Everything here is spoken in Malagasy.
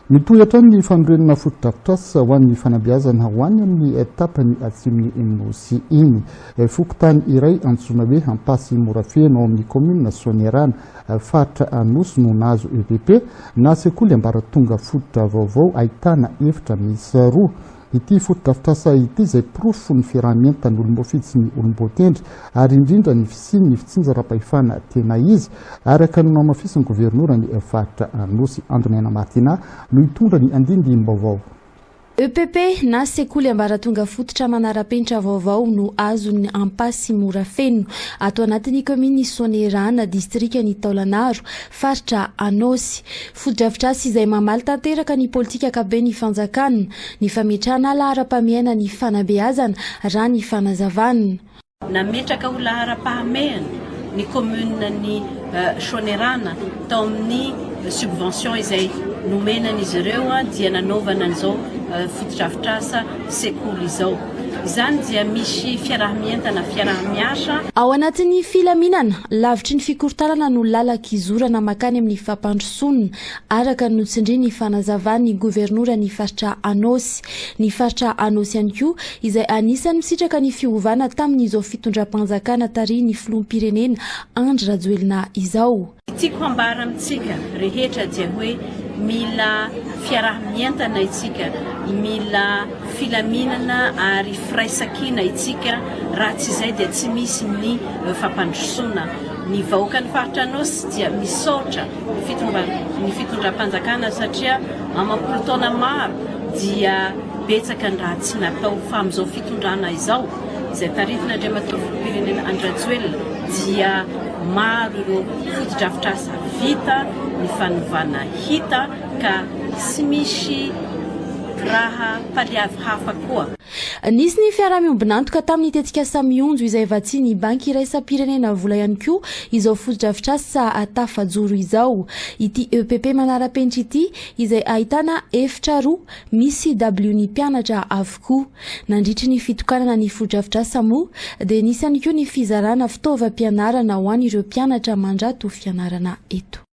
Mitohatra ny fanorenana foto-drafitrasa ho an'ny fanabeazana ho any amin'ny tapany atsim'ny Nosy iny. Fokontany iray antsoina hoe Ampasy Morafena ao amin'ny commune Soanerana faritra Anosy no nahazo EPP na sekoly ambaratonga fototra vaovao ahitana efitra miisa 2. Ity foto-drafitrasa ity izay pirofo ny fiarahamientan'ny olom-boafidy sy ny olom-boatendry ary indrindra ny fisiany ny fitsinjaram-pahefana tena izy araka ny namafisin'ny governorany faritra Anosy. Andoniana Martina no hitondra ny andindim-baovao. EPP na sekoly ambaratonga fototra manara-penitra vaovao no azon'ny Ampasy Morafena ato anatin'ny commune Soanerana distrikany Taolagnaro faritra Anosy. Foto-drafitrasa izay mamaly tanteraka ny politika akaben'ny fanjakana, ny fametrahana lahara-pamiaina ny fanabeazana raha ny fanazavana. Nametraka ho lahara-pahamehana ny commune ny Soanerana tao amin'ny subvention izay nomenan'izy ireo dia nanaovana an'izao foto-drafitrasa sekoly izao. Izany dia misy fiarahamientana fiarahamiasa. Ao anatin'ny filaminana, lavitry ny fikorontanana no lalak'izorana makany amin'ny fampandrosoana araka ny notsindriany fanazavany governorany faritra Anosy. Ny faritra Anosy ihany koa izay anisany misitraka ny fiovana tamin'izao fitondram-panjakana tariny filoham-pirenena Andry Rajoelina izao. Tiako hambara amintsika rehetra dia hoe mila fiarahamientana itsika, mila filaminana ary firaisankina itsika, raha tsy izay dia tsy misy ny fampandrosoana. Ny vahoaka ny faritra Anosy dia misaotra ny fitondram-panjakana satria amam-polo taona maro dia betsaka ny raha tsy natao fa amin'izao fitondrana izao izay taritina Andriamatoa filoham-pirenena Andry Rajoelina dia maro ireo foto-drafitrasa vita, ny fanovana hita ka tsy misy raha paliavy hafa koa. Nisy ny fiaraha-miombinantoka tamin'ny tetika samionjo izay vatsiany banky iraisam-pirenena vola ihany koa izao foto-drafitrasa atafajoro izao. Ity EPP manara-penitra ity izay ahitana efitra 2 misy W-ny mpianatra avokoa. Nandritry ny fitokanana ny foto-drafitrasa moa dia nisy ihany koa ny fizarana fitaovam-pianarana ho an'ireo mpianatra mandrato fianarana eto.